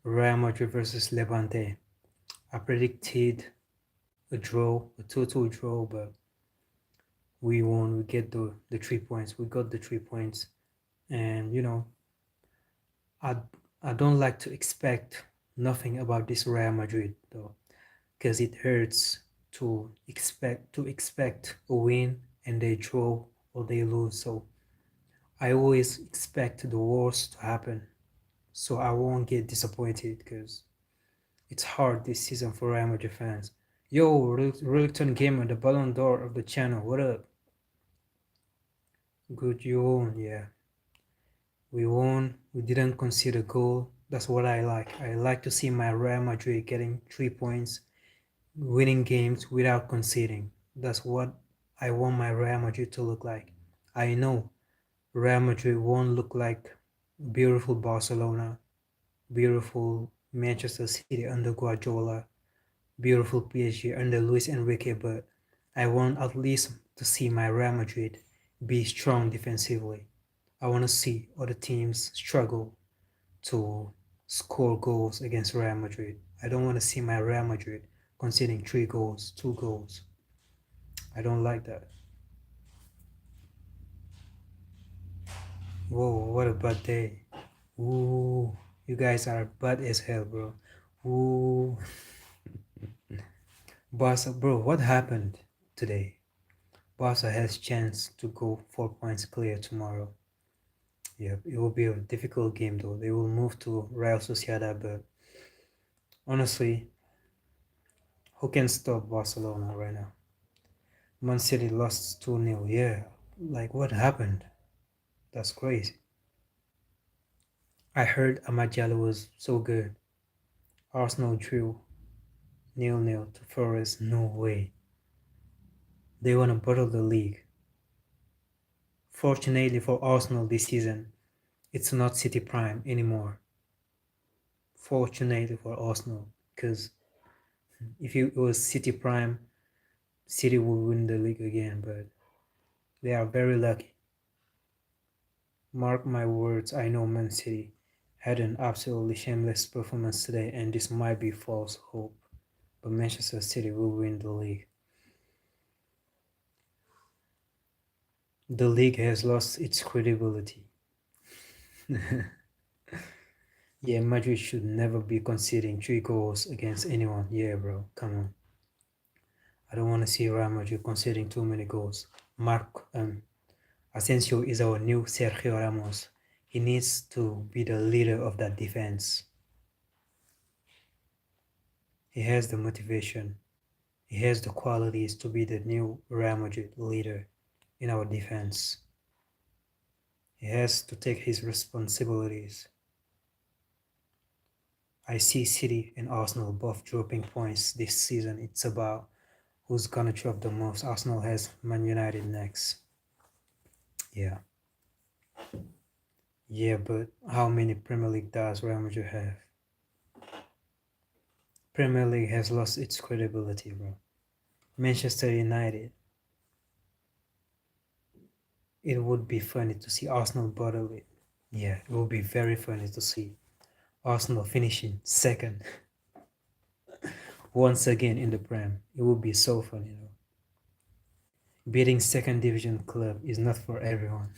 Real Madrid versus Levante. I predicted a draw, a total draw, but we won. We get the 3 points. We got the 3 points, and I I don't like to expect nothing about this Real Madrid though, because it hurts to expect a win and they draw or they lose. So I always expect the worst to happen, so I won't get disappointed because it's hard this season for Real Madrid fans. Yo, Reluctant Gamer, the Ballon d'Or of the channel, what up? Good, you won, yeah. We won, we didn't concede a goal. That's what I like. I like to see my Real Madrid getting 3 points, winning games without conceding. That's what I want my Real Madrid to look like. I know Real Madrid won't look like beautiful Barcelona, beautiful Manchester City under Guardiola, beautiful PSG under Luis Enrique, but I want at least to see my Real Madrid be strong defensively. I want to see other teams struggle to score goals against Real Madrid. I don't want to see my Real Madrid conceding 3 goals, 2 goals. I don't like that. Whoa, what a bad day. Ooh, you guys are bad as hell, bro. Ooh. Barca, bro, what happened today? Barca has chance to go 4 points clear tomorrow. Yeah, it will be a difficult game though. They will move to Real Sociedad, but honestly, who can stop Barcelona right now? Man City lost 2-0. Yeah, like what happened? That's crazy. I heard Amad Diallo was so good. Arsenal drew 0-0 to Forest. No way. They want to bottle the league. Fortunately for Arsenal this season, it's not City Prime anymore. Fortunately for Arsenal, because if it was City Prime, City would win the league again, but they are very lucky. Mark my words, I know Man City had an absolutely shameless performance today, and this might be false hope, but Manchester City will win the league. The league has lost its credibility. Yeah, Madrid should never be conceding 3 goals against anyone. Yeah, bro, come on. I don't want to see Real Madrid conceding too many goals. Mark Asencio is our new Sergio Ramos. He needs to be the leader of that defense. He has the motivation. He has the qualities to be the new Real Madrid leader in our defense. He has to take his responsibilities. I see City and Arsenal both dropping points this season. It's about who's gonna drop the most. Arsenal has Man United next. Yeah. Yeah, but how many Premier League does Real Madrid have? Premier League has lost its credibility, bro. Manchester United. It would be funny to see Arsenal bottle it. Yeah, it would be very funny to see Arsenal finishing second once again in the Prem. It would be so funny. Beating second division club is not for everyone.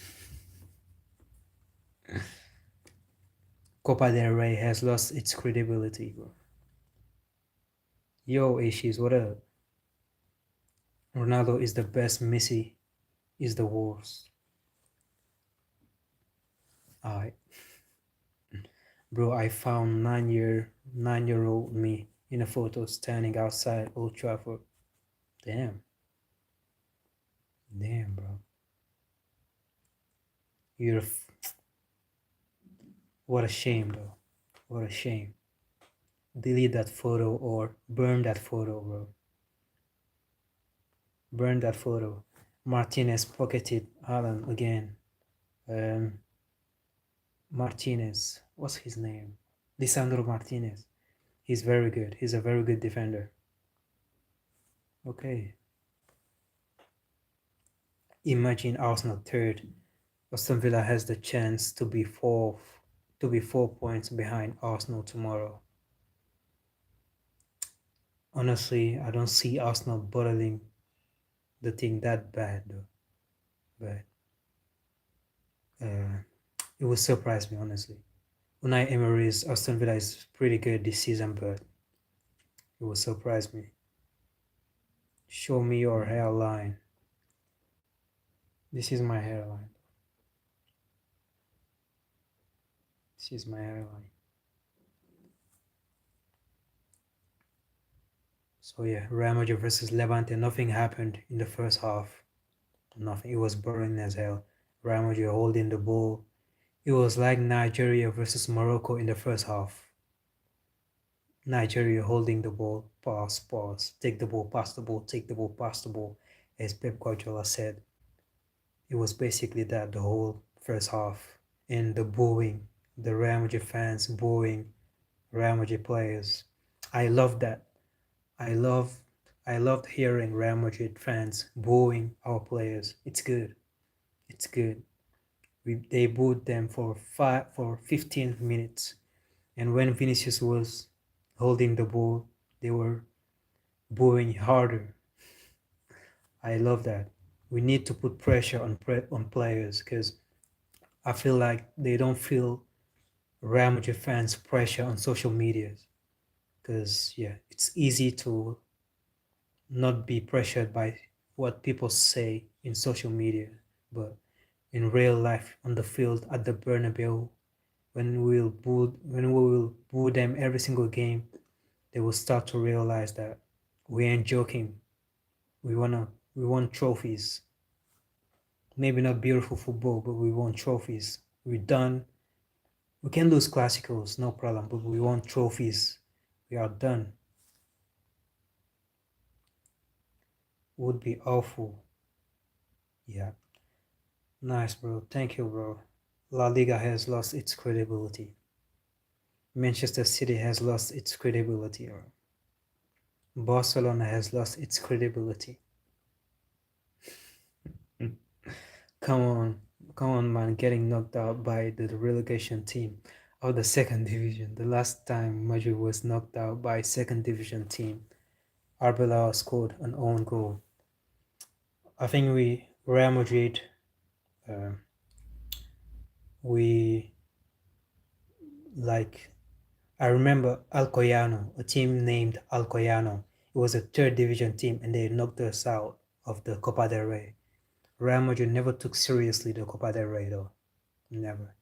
Copa del Rey has lost its credibility, bro. Yo, Ashes, what up? Ronaldo is the best, Messi is the worst. Alright. Bro, I found 9-year-old me in a photo standing outside Old Trafford. Damn. Damn, bro. You're what a shame, though. What a shame. Delete that photo or burn that photo, bro. Burn that photo. Martinez pocketed Alan again. Martinez. What's his name? Lisandro Martinez. He's very good. He's a very good defender. Okay. Imagine Arsenal third. Aston Villa has the chance to be fourth. to be 4 points behind Arsenal tomorrow. Honestly, I don't see Arsenal bottling the thing that bad though. But uh, it will surprise me honestly. Unai Emery's Aston Villa is pretty good this season, but it will surprise me. Show me your hairline. This is my hairline. This is my hairline. So yeah, Real Madrid versus Levante. Nothing happened in the first half. Nothing. It was boring as hell. Real Madrid holding the ball. It was like Nigeria versus Morocco in the first half. Nigeria holding the ball, pass, take the ball, pass the ball, take the ball, pass the ball, as Pep Guardiola said. It was basically that the whole first half. And the booing, the Real Madrid fans booing Real Madrid players. I love that. I loved hearing Real Madrid fans booing our players. It's good. It's good. They booed them for 15 minutes, and when Vinicius was holding the ball, they were booing harder. I love that. We need to put pressure on players because I feel like they don't feel Real Madrid fans' pressure on social media. Because yeah, it's easy to not be pressured by what people say in social media, but in real life on the field at the Bernabeu, when we will boo them every single game, they will start to realize that we ain't joking. We want trophies. Maybe not beautiful football, but we want trophies. We're done. We can lose classicals, no problem, but we want trophies. We are done. Would be awful. Yeah. Nice, bro. Thank you, bro. La Liga has lost its credibility. Manchester City has lost its credibility. Or Barcelona has lost its credibility. Come on, man. Getting knocked out by the relegation team of the second division. The last time Madrid was knocked out by second division team, Arbeloa scored an own goal. I think Real Madrid, uh, we like. I remember Alcoyano, a team named Alcoyano. It was a third division team, and they knocked us out of the Copa del Rey. Real Madrid never took seriously the Copa del Rey, though. Never.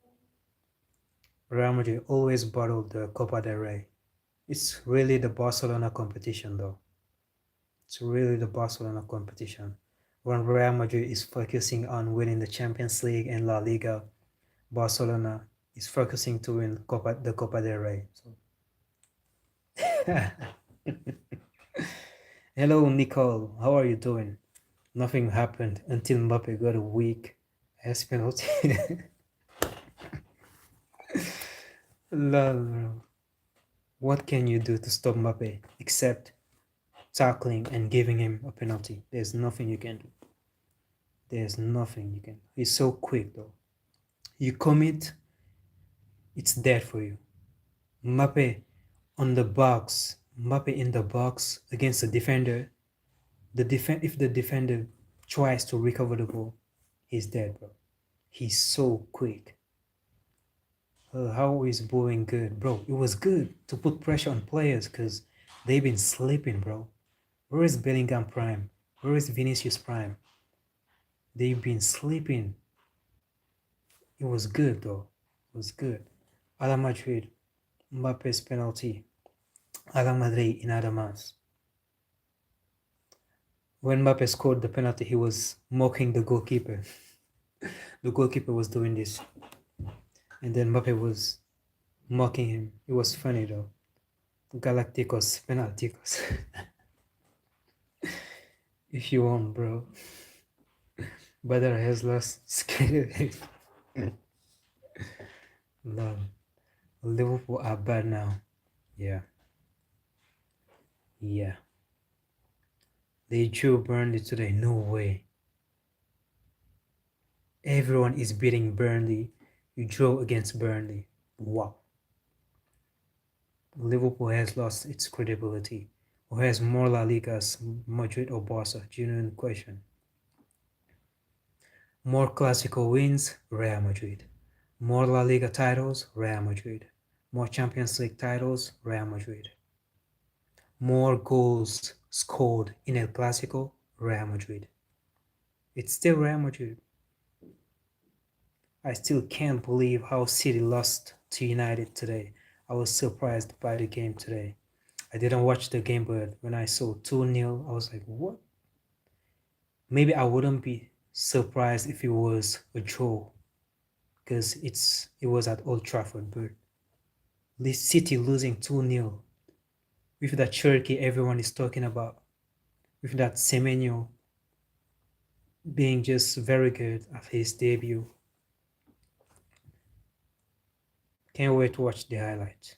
Real Madrid always bottled the Copa del Rey. It's really the Barcelona competition, though. It's really the Barcelona competition. When Real Madrid is focusing on winning the Champions League and La Liga, Barcelona is focusing to win the Copa del Rey. So. Hello, Nicole. How are you doing? Nothing happened until Mbappe got a weak ass penalty. Lol. What can you do to stop Mbappe except tackling and giving him a penalty? There's nothing you can do. There's nothing you can. He's so quick though. You commit, it's dead for you. Mbappe on the box. Mbappe in the box against the defender. If the defender tries to recover the ball, he's dead, bro. He's so quick. How is bowling good, bro? It was good to put pressure on players because they've been sleeping, bro. Where is Bellingham Prime? Where is Vinicius Prime? They've been sleeping. It was good though. It was good. Ala Madrid, Mbappe's penalty. Ala Madrid in Adamas. When Mbappe scored the penalty, he was mocking the goalkeeper. The goalkeeper was doing this. And then Mbappe was mocking him. It was funny though. Galacticos, penalticos. If you want, bro. Badr has lost skill. Love. Liverpool are bad now. Yeah. Yeah. They drew Burnley today. No way. Everyone is beating Burnley. You draw against Burnley. Wow. Liverpool has lost its credibility. Who has more La Ligas, Madrid or Barca? Genuine question. More Clasico wins, Real Madrid. More La Liga titles, Real Madrid. More Champions League titles, Real Madrid. More goals scored in El Clasico, Real Madrid. It's still Real Madrid. I still can't believe how City lost to United today. I was surprised by the game today. I didn't watch the game, but when I saw 2-0, I was like, what? Maybe I wouldn't be surprised if it was a draw because it was at Old Trafford, but this City losing 2-0 with that Cherokee everyone is talking about, with that Semenyo being just very good at his debut. Can't wait to watch the highlights.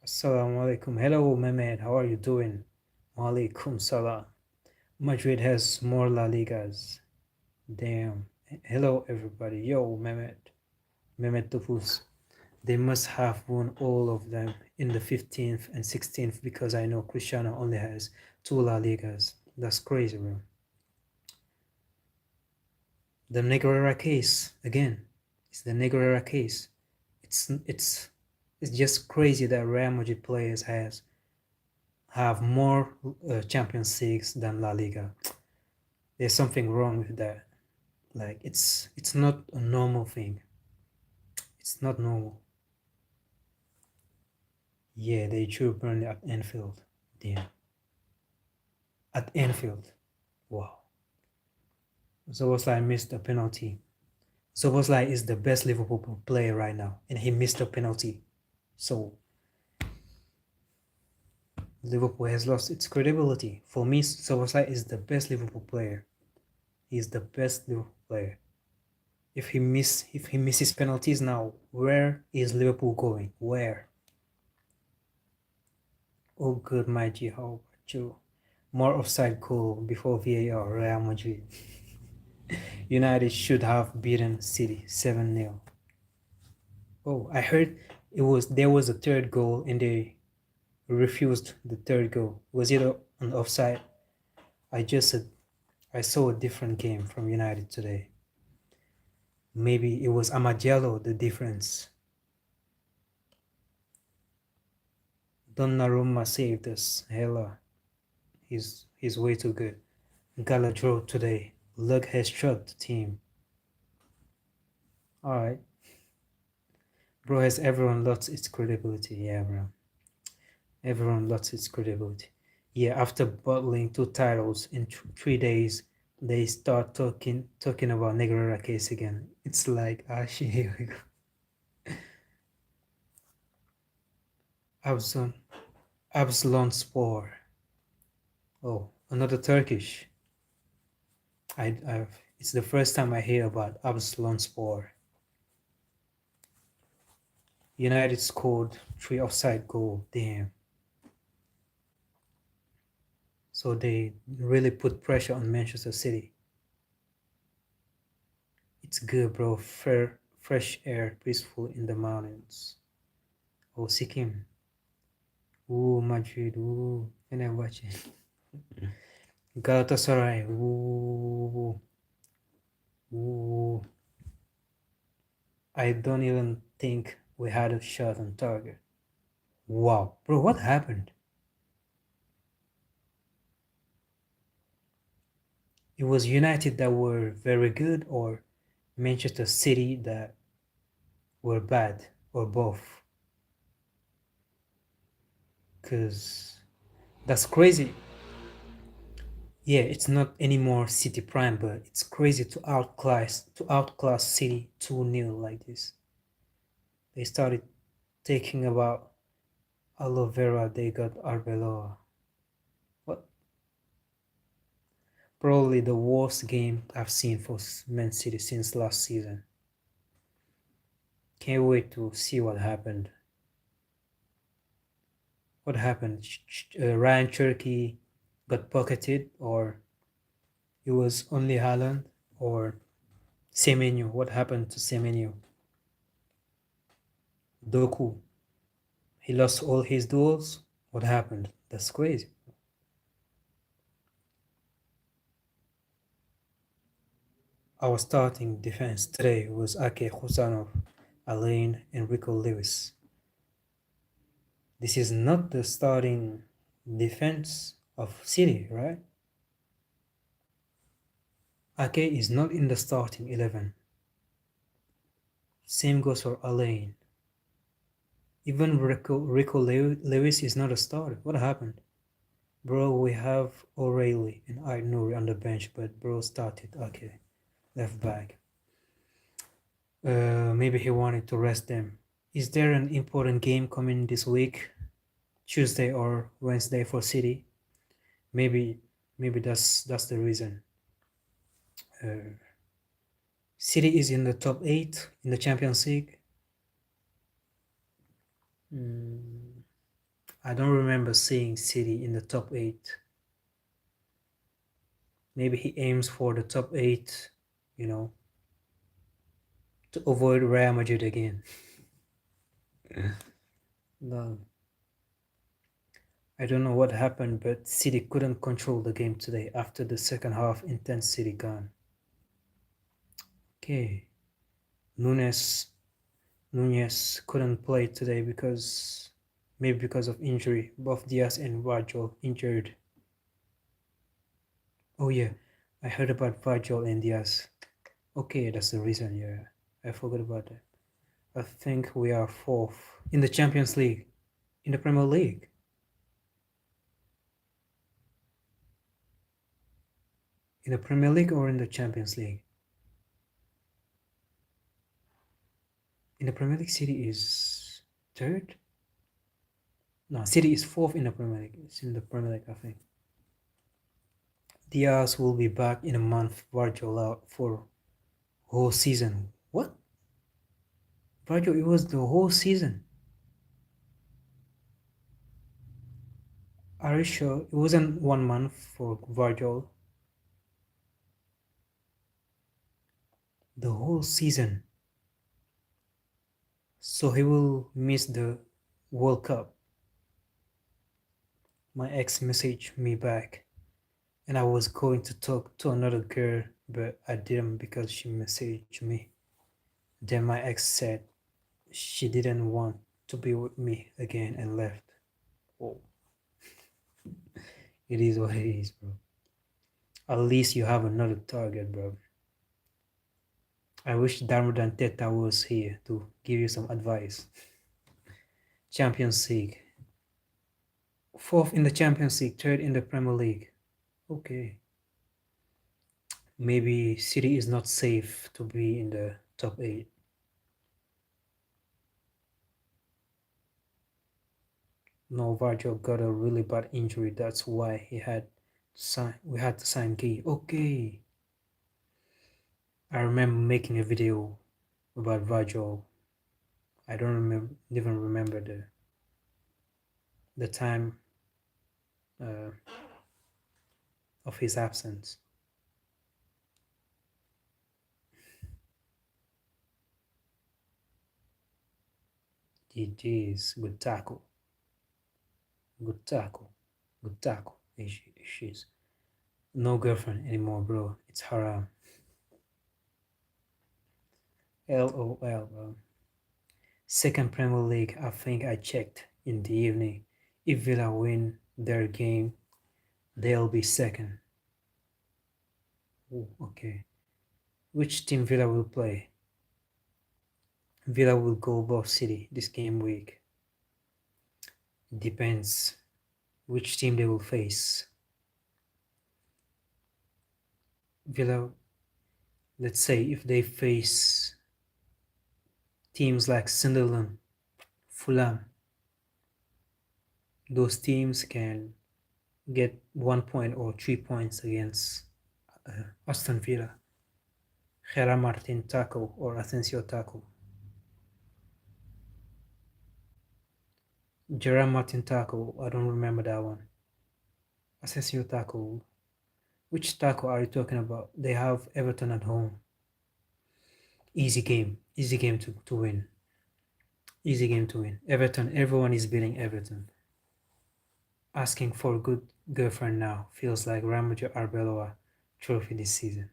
Assalamu alaikum. Hello, Mehmet. How are you doing? Walaikum salam. Madrid has more La Ligas. Damn. Hello, everybody. Yo, Mehmet. Mehmet Tufus. They must have won all of them in the 15th and 16th because I know Cristiano only has 2 La Ligas. That's crazy, bro. The Negreira case, again, it's the Negreira case. It's just crazy that Real Madrid players have more Champions Leagues than La Liga. There's something wrong with that. Like it's not a normal thing. It's not normal. Yeah, they drew Burnley at Anfield. Damn. At Anfield. Wow. Szoboszlai missed a penalty. Szoboszlai is the best Liverpool player right now, and he missed a penalty. So Liverpool has lost its credibility. For me, Szoboszlai is the best Liverpool player. He's the best Liverpool player. If he misses penalties now, where is Liverpool going? Where? Oh, good, my G. How about you? More offside goal before VAR. Real Madrid. United should have beaten City 7-0. Oh, I heard there was a third goal and they refused the third goal. Was it an offside? I saw a different game from United today. Maybe it was Amadiello the difference. Donnarumma saved us. Hella, he's way too good. Gala drew today. Luck has struck the team. All right. Bro, has everyone lost its credibility? Yeah, bro. Everyone lost its credibility. Yeah, after bottling 2 titles in 3 days, they start talking about Negreira case again. It's like, ah, shit, here we go. Absalon Spor. Oh, another Turkish. It's the first time I hear about Absalon Spor. United scored 3 offside goal. Damn. So they really put pressure on Manchester City. It's good, bro. Fresh air, peaceful in the mountains. Oh, Sikkim. Ooh, Madrid. Ooh, and I'm watching. Galatasaray. Ooh. Ooh. I don't even think we had a shot on target. Wow. Bro, what happened? It was United that were very good or Manchester City that were bad or both? Because that's crazy. Yeah, it's not anymore City Prime, but it's crazy to outclass City 2-0 like this. They started thinking about aloe vera, they got Arbeloa. What? Probably the worst game I've seen for Man City since last season. Can't wait to see what happened. What happened? Ryan Cherky got pocketed, or it was only Haaland, or Semenyo? What happened to Semenyo? Doku, he lost all his duels. What happened? That's crazy. Our starting defense today was Ake Husanov, Alain, and Rico Lewis. This is not the starting defense of City, right? Ake is not in the starting 11. Same goes for Alain. Even Rico Lewis is not a starter. What happened? Bro, we have O'Reilly and Nouri on the bench, but bro started. Okay, left back. Maybe he wanted to rest them. Is there an important game coming this week? Tuesday or Wednesday for City? Maybe, maybe that's the reason. Uh, City is in the top 8 in the Champions League. Mm, I don't remember seeing City in the top 8. Maybe he aims for the top 8, you know, to avoid Real Madrid again. No, I don't know what happened, but City couldn't control the game today after the second half intensity gone. Okay, Nunes Nunez couldn't play today because of injury. Both Diaz and Virgil injured. Oh yeah, I heard about Virgil and Diaz. Okay, that's the reason. Yeah, I forgot about that. I think we are fourth in the Champions League, in the Premier League, in the Premier League or in the Champions League. In the Premier League, City is third. No, City is fourth in the Premier League. It's in the Premier League, I think. Diaz will be back in a month. Virgil out for whole season. What? Virgil, it was the whole season. Are you sure? It wasn't 1 month for Virgil. The whole season. So he will miss the World Cup. My ex messaged me back and I was going to talk to another girl, but I didn't because she messaged me. Then my ex said she didn't want to be with me again and left. Oh, it is what it is, bro. At least you have another target, bro. I wish Darmadan Teta was here to give you some advice. Champions League. Fourth in the Champions League, third in the Premier League. Okay. Maybe City is not safe to be in the top 8. No, Virgil got a really bad injury. That's why we had to sign Key. Okay. I remember making a video about Virgil. I don't even remember the time uh, of his absence. GG's, good tackle. Good tackle. Good tackle. She's no girlfriend anymore, bro. It's haram. LOL, bro. Second Premier League, I think I checked in the evening. If Villa win their game, they'll be second. Ooh, okay. Which team Villa will play? Villa will go above City this game week. Depends which team they will face. Villa, let's say if they face teams like Sunderland, Fulham, those teams can get 1 point or 3 points against Aston Villa. Gerard Martin tackle or Asencio tackle. Gerard Martin tackle, I don't remember that one. Asencio tackle. Which tackle are you talking about? They have Everton at home. Easy game to win. Easy game to win. Everton, everyone is beating Everton. Asking for a good girlfriend now feels like Raul Arbeloa trophy this season.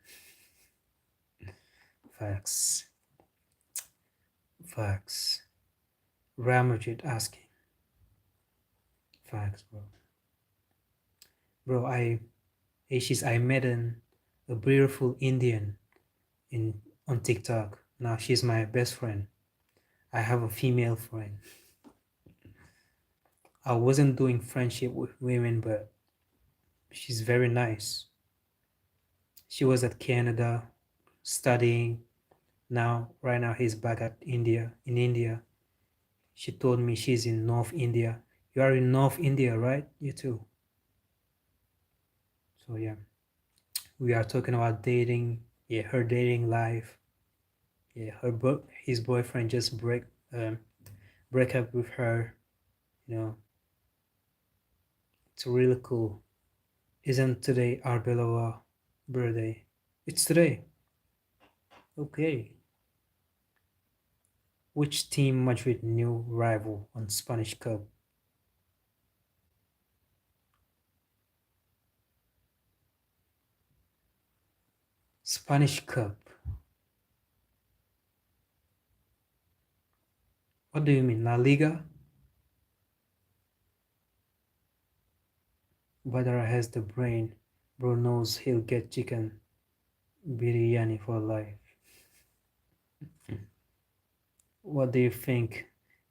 Facts. Facts. Real Madrid asking. Facts, bro. Bro, I met a beautiful Indian in on TikTok. Now she's my best friend. I have a female friend. I wasn't doing friendship with women, but she's very nice. She was at Canada studying. Right now, he's back at India, in India. She told me she's in North India. You are in North India, right? You too. So yeah, we are talking about dating. Yeah, her dating life. Yeah, his boyfriend just break up with her. You know, it's really cool. Isn't today Arbeloa birthday? It's today. Okay. Which team Madrid new rival on Spanish Cup? Spanish Cup. What do you mean? La Liga? Badara has the brain. Bro knows he'll get chicken biryani for life. What do you think?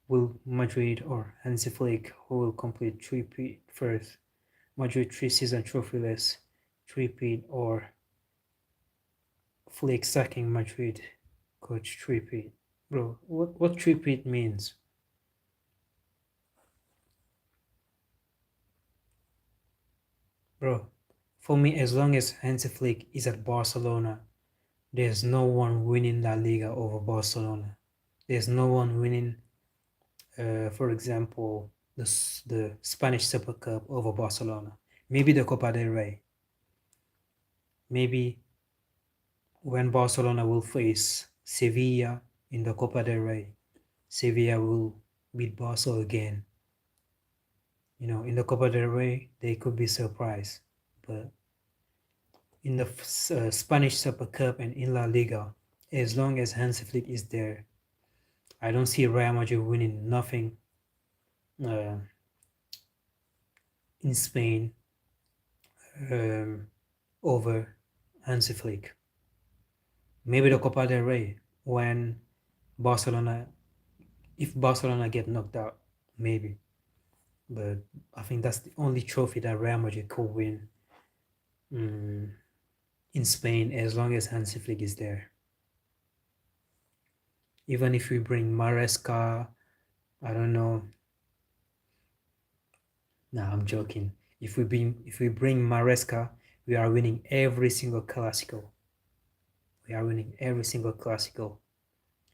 Will Madrid or Hansi Flick, who will complete three-peat first? Madrid three-season trophyless three-peat, or Flick sacking Madrid coach three-peat? Bro, what three-peat means? Bro, for me, as long as Hansi Flick is at Barcelona, there's no one winning La Liga over Barcelona. There's no one winning, for example, the Spanish Super Cup over Barcelona. Maybe the Copa del Rey. Maybe when Barcelona will face Sevilla in the Copa del Rey, Sevilla will beat Barca again. You know, in the Copa del Rey, they could be surprised. But in the Spanish Super Cup and in La Liga, as long as Hansi Flick is there, I don't see Real Madrid winning nothing uh, in Spain um, over Hansi Flick. Maybe the Copa del Rey when Barcelona, if Barcelona get knocked out, maybe. But I think that's the only trophy that Real Madrid could win in Spain as long as Hansi Flick is there. Even if we bring Maresca, I don't know. Nah, I'm joking. If we bring Maresca, we are winning every single Clásico. We are winning every single Clásico.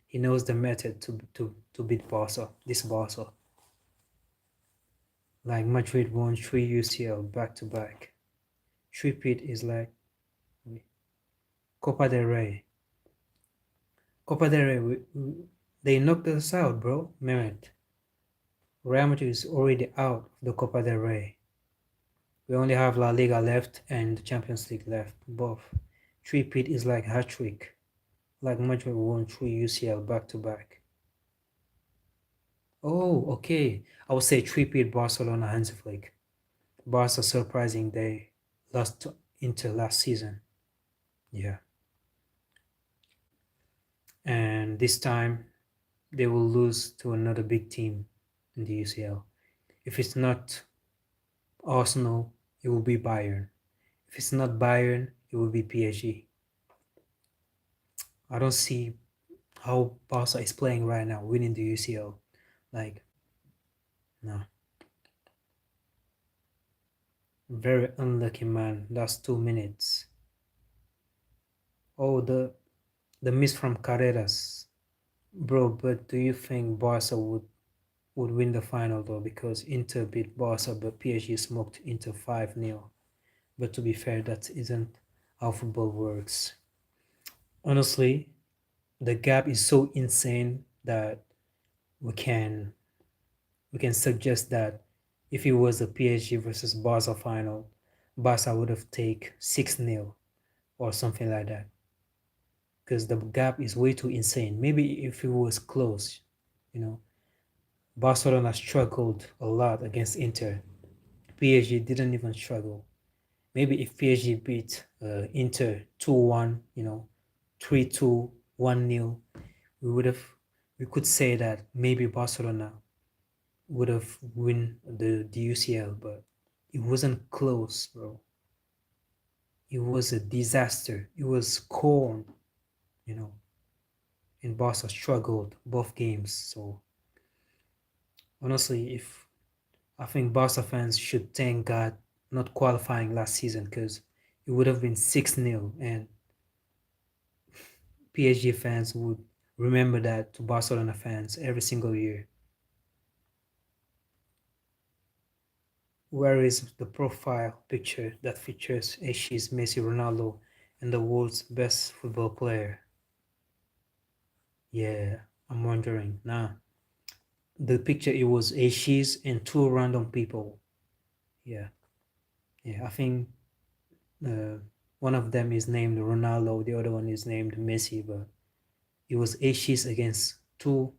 He knows the method to beat Barca, this Barca. Like Madrid won 3 UCL back to back. Three-peat is like Copa del Rey. Copa del Rey, they knocked us out, bro. Mehmet. Real Madrid is already out of the Copa del Rey. We only have La Liga left and the Champions League left, both. Three-peat is like hat-trick. Like Madrid won 3 UCL back to back. Oh, okay. I would say three-peat Barcelona Hansi Flick. Barca surprising they lost to Inter last season. Yeah. And this time they will lose to another big team in the UCL. If it's not Arsenal, it will be Bayern. If it's not Bayern, it will be PSG. I don't see how Barca is playing right now, winning the UCL. Like, no. Very unlucky, man. That's 2 minutes. Oh, the miss from Carreras. Bro, but do you think Barca would win the final though? Because Inter beat Barca, but PSG smoked Inter 5-0. But to be fair, that isn't how football works. Honestly, the gap is so insane that we can we can suggest that if it was a PSG versus Barca final, Barca would have take 6-0 or something like that. Because the gap is way too insane. Maybe if it was close, you know, Barcelona struggled a lot against Inter. PSG didn't even struggle. Maybe if PSG beat Inter 2-1, 3-2, 1-0, we would have we could say that maybe Barcelona would have win the UCL, but it wasn't close, bro. It was a disaster. It was corn, you know, and Barca struggled both games. So honestly, if I think Barca fans should thank God not qualifying last season because it would have been 6-0 and PSG fans would remember that to Barcelona fans every single year. Where is the profile picture that features Ashes, Messi, Ronaldo, and the world's best football player? Yeah, I'm wondering. Nah, the picture it was Ashes and two random people. Yeah, yeah. I think uh, one of them is named Ronaldo, the other one is named Messi, but it was Ashes against two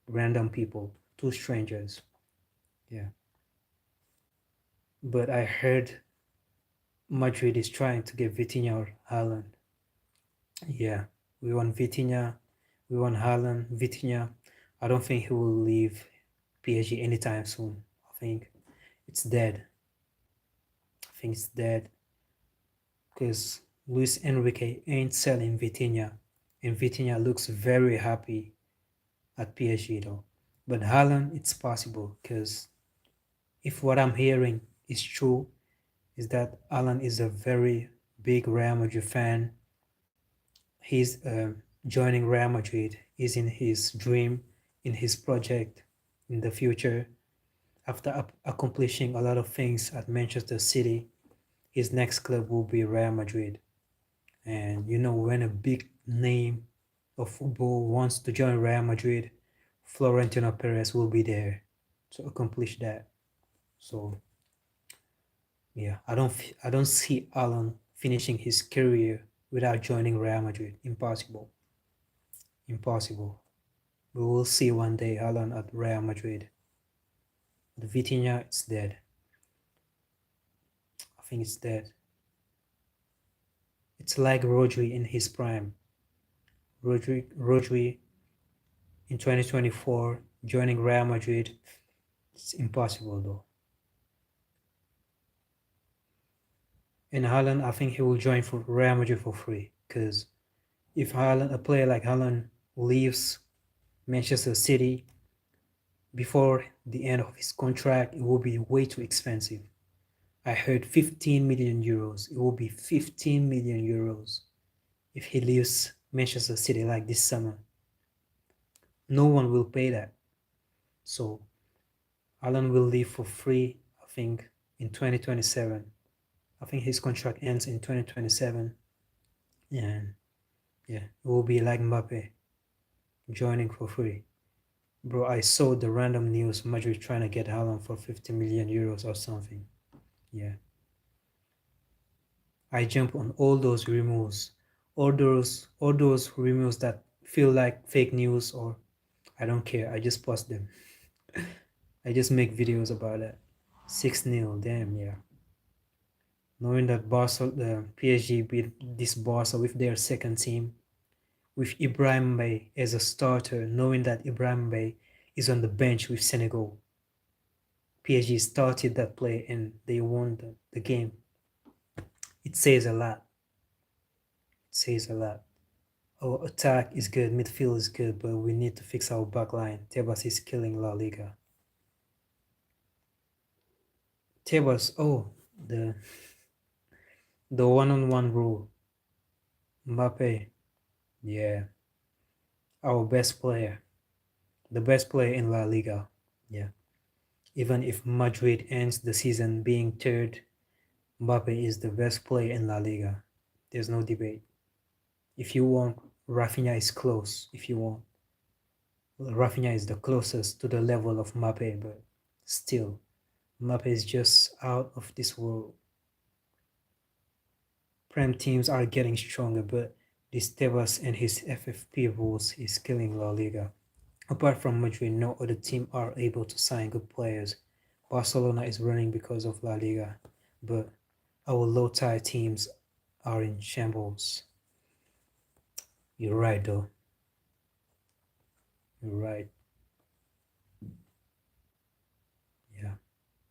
random people, two strangers. Yeah, but I heard Madrid is trying to get Vitinha or Haaland. Yeah, we want Vitinha, we want Haaland, Vitinha. I don't think he will leave PSG anytime soon. I think it's dead. I think it's dead because Luis Enrique ain't selling Vitinha, and Vitinha looks very happy at PSG though. But Haaland, it's possible because if what I'm hearing is true, is that Haaland is a very big Real Madrid fan. He's joining Real Madrid is in his dream, in his project, in the future. After accomplishing a lot of things at Manchester City, his next club will be Real Madrid. And when a big name of football wants to join Real Madrid, Florentino Perez will be there to accomplish that. So yeah, I don't see Alan finishing his career without joining Real Madrid. Impossible. Impossible. We will see one day Alan at Real Madrid. The Vitinha is dead. I think it's dead. It's like Rodri in his prime. Rodri in 2024 joining Real Madrid. It's impossible though. And Haaland, I think he will join for Real Madrid for free. Because if a player like Haaland leaves Manchester City before the end of his contract, it will be way too expensive. I heard 15 million euros. It will be 15 million euros if he leaves Manchester City like this summer. No one will pay that. So Alan will leave for free, I think, in 2027. I think his contract ends in 2027. And yeah, it will be like Mbappe joining for free. Bro, I saw the random news Madrid trying to get Haaland for 50 million euros or something. Yeah. I jump on all those rumors. All those rumors that feel like fake news or I don't care. I just post them. I just make videos about it. 6-0, damn, yeah. Knowing that the PSG beat this Barca with their second team, with Ibrahim Mbappe as a starter, knowing that Ibrahim Mbappe is on the bench with Senegal. PSG started that play and they won the game. It says a lot. It says a lot. Our attack is good, midfield is good, but we need to fix our back line. Tebas is killing La Liga. Tebas, oh, the one-on-one rule. Mbappe, yeah, our best player, the best player in La Liga. Yeah, even if Madrid ends the season being third, Mbappe is the best player in La Liga. There's no debate. If you want, Rafinha is close. If you want, Rafinha is the closest to the level of Mbappe, but still, Mbappe is just out of this world. Prem teams are getting stronger, but this Tebas and his FFP rules is killing La Liga. Apart from Madrid, no other team are able to sign good players. Barcelona is running because of La Liga, but our low-tier teams are in shambles. You're right, though. You're right. Yeah,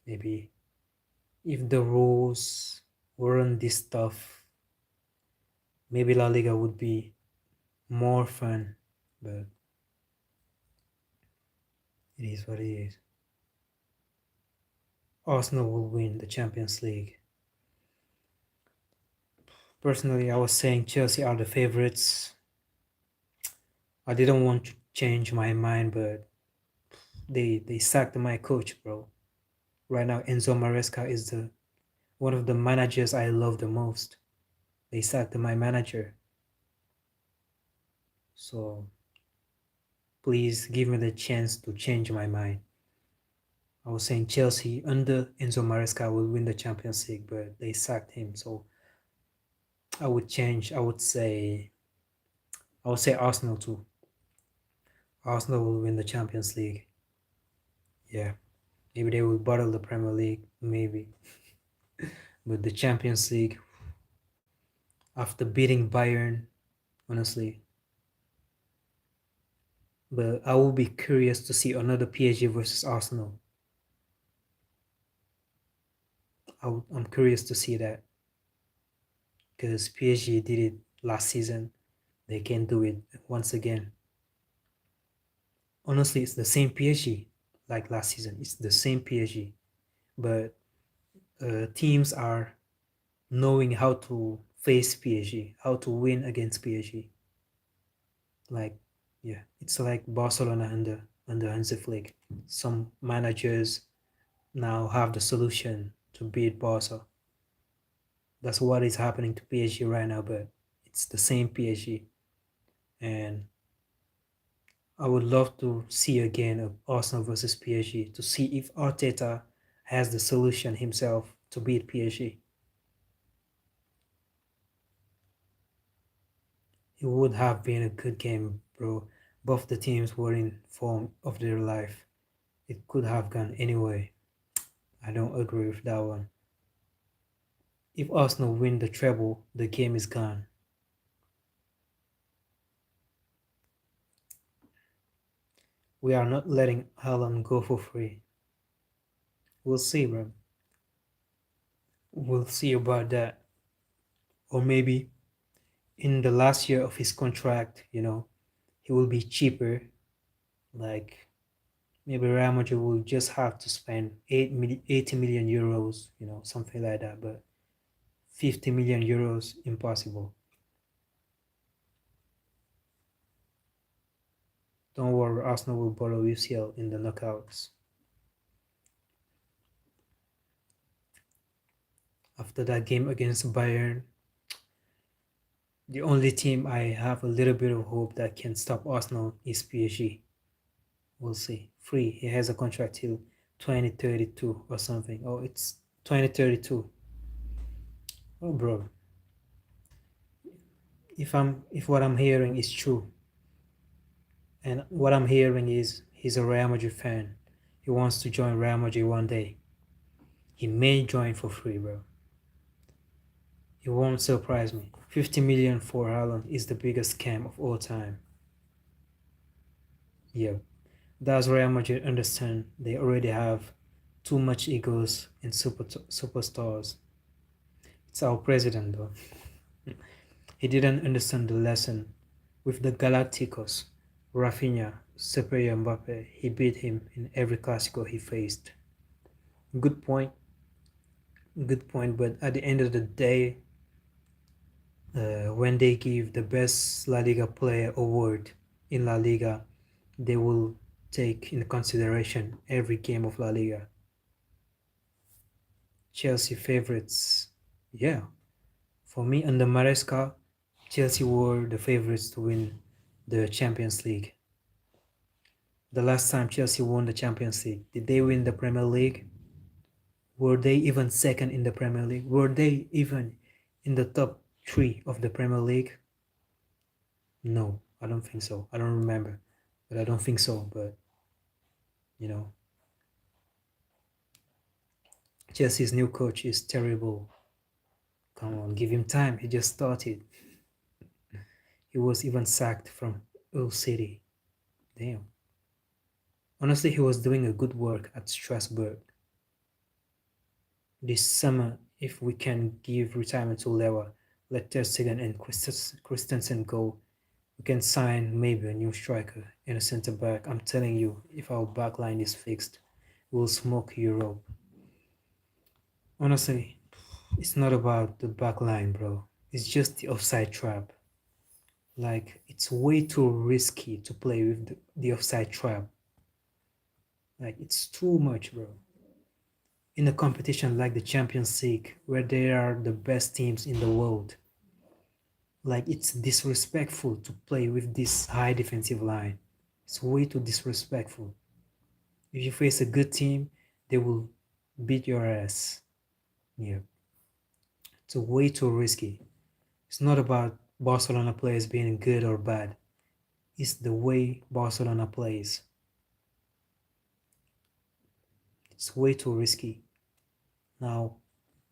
maybe if the rules weren't this tough, maybe La Liga would be more fun, but it is what it is. Arsenal will win the Champions League. Personally, I was saying Chelsea are the favorites. I didn't want to change my mind, but they sacked my coach, bro. Right now, Enzo Maresca is the one of the managers I love the most. They sacked my manager. So please give me the chance to change my mind. I was saying Chelsea under Enzo Maresca will win the Champions League, but they sacked him. So I would change. I would say Arsenal too. Arsenal will win the Champions League. Yeah. Maybe they will battle the Premier League, maybe. But the Champions League, after beating Bayern, honestly. But I will be curious to see another PSG versus Arsenal. I'm curious to see that because PSG did it last season. They can do it once again. Honestly, it's the same PSG like last season. It's the same PSG, but teams are knowing how to face PSG, how to win against PSG. Like, yeah, it's like Barcelona under Hansi Flick. Some managers now have the solution to beat Barca. That's what is happening to PSG right now, but it's the same PSG. And I would love to see again of Arsenal versus PSG to see if Arteta has the solution himself to beat PSG. It would have been a good game, bro. Both the teams were in form of their life. It could have gone anyway. I don't agree with that one. If Arsenal win the treble, the game is gone. We are not letting Haaland go for free. We'll see, bro. We'll see about that. Or maybe in the last year of his contract, he will be cheaper. Like maybe Real Madrid will just have to spend 80 million euros, something like that. But 50 million euros, impossible. Don't worry, Arsenal will borrow UCL in the knockouts. After that game against Bayern, the only team I have a little bit of hope that can stop Arsenal is PSG. We'll see. Free. He has a contract till 2032 or something. Oh, it's 2032. Oh, bro. If what I'm hearing is true, and what I'm hearing is he's a Real Madrid fan. He wants to join Real Madrid one day. He may join for free, bro. It won't surprise me. 50 million for Haaland is the biggest scam of all time. Yeah. Does Real Madrid understand they already have too much egos and superstars? It's our president, though. He didn't understand the lesson. With the Galacticos, Rafinha, superior Mbappe, he beat him in every Clasico he faced. Good point, good point, but at the end of the day, when they give the best La Liga player award in La Liga, they will take in consideration every game of La Liga. Chelsea favorites, yeah. For me, under Maresca, Chelsea were the favorites to win the Champions League. The last time Chelsea won the Champions League, did they win the Premier League? Were they even second in the Premier League? Were they even in the top three of the Premier League? No, I don't think so. I don't remember, but I don't think so. But you know, Chelsea's new coach is terrible. Come on, give him time. He just started. He was even sacked from Hull City. Damn. Honestly, he was doing a good work at Strasbourg. This summer, if we can give retirement to Lewa, let Ter Stegen and Christensen go, we can sign maybe a new striker and a centre back. I'm telling you, if our back line is fixed, we'll smoke Europe. Honestly, it's not about the back line, bro. It's just the offside trap. Like, it's way too risky to play with the offside trap. Like, it's too much, bro. In a competition like the Champions League, where there are the best teams in the world, like, it's disrespectful to play with this high defensive line. It's way too disrespectful. If you face a good team, they will beat your ass. Yeah, it's way too risky. It's not about Barcelona players being good or bad. It's the way Barcelona plays. It's way too risky. Now,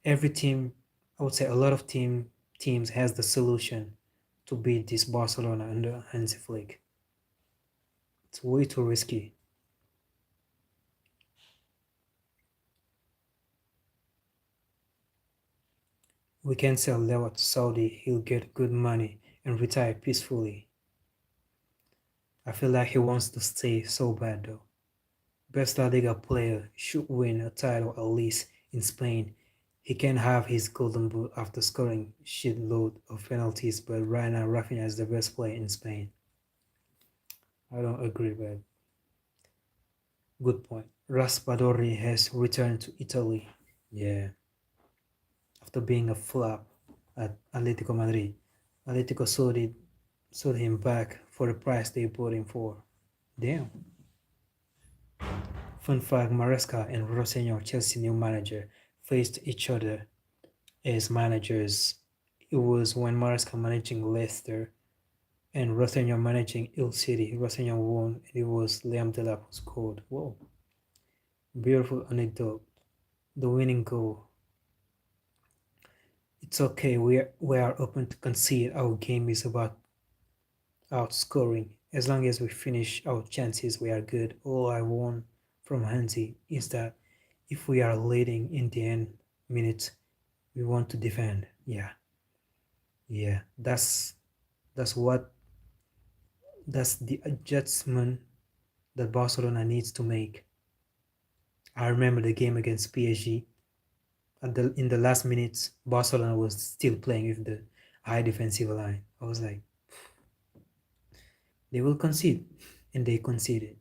every team, I would say a lot of teams has the solution to beat this Barcelona under Hansi Flick. It's way too risky. We can sell Lewa to Saudi, he'll get good money and retire peacefully. I feel like he wants to stay so bad though. Best La Liga player should win a title at least in Spain. He can have his golden boot after scoring shitload of penalties, but right now Rafinha is the best player in Spain. I don't agree, but good point. Raspadori has returned to Italy. Yeah, after being a flop at Atletico Madrid. Atletico sold him back for the price they bought him for. Damn. Fun fact, Maresca and Rosselló, Chelsea new manager, faced each other as managers. It was when Maresca managing Leicester and Rosselló managing Hull City. Rosselló won, and it was Liam Delap who scored. Whoa. Beautiful anecdote. The winning goal. It's okay, we are open to concede. Our game is about outscoring. As long as we finish our chances, we are good. All I want from Hansi is that if we are leading in the end minutes, we want to defend. Yeah, that's what that's the adjustment that Barcelona needs to make. I remember the game against PSG. In the last minutes, Barcelona was still playing with the high defensive line. I was like, they will concede, and they conceded.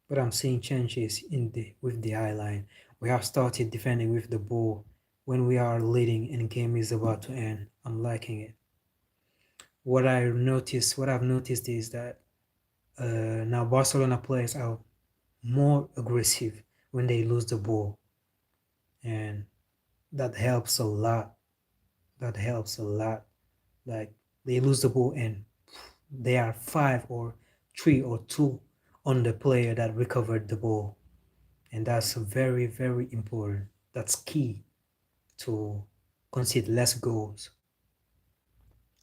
But I'm seeing changes with the high line. We have started defending with the ball when we are leading and game is about to end. I'm liking it. What I've noticed is that now Barcelona players are more aggressive when they lose the ball, and that helps a lot. That helps a lot. Like, they lose the ball and they are 5 or 3 or 2 on the player that recovered the ball, and that's very, very important. That's key to concede less goals.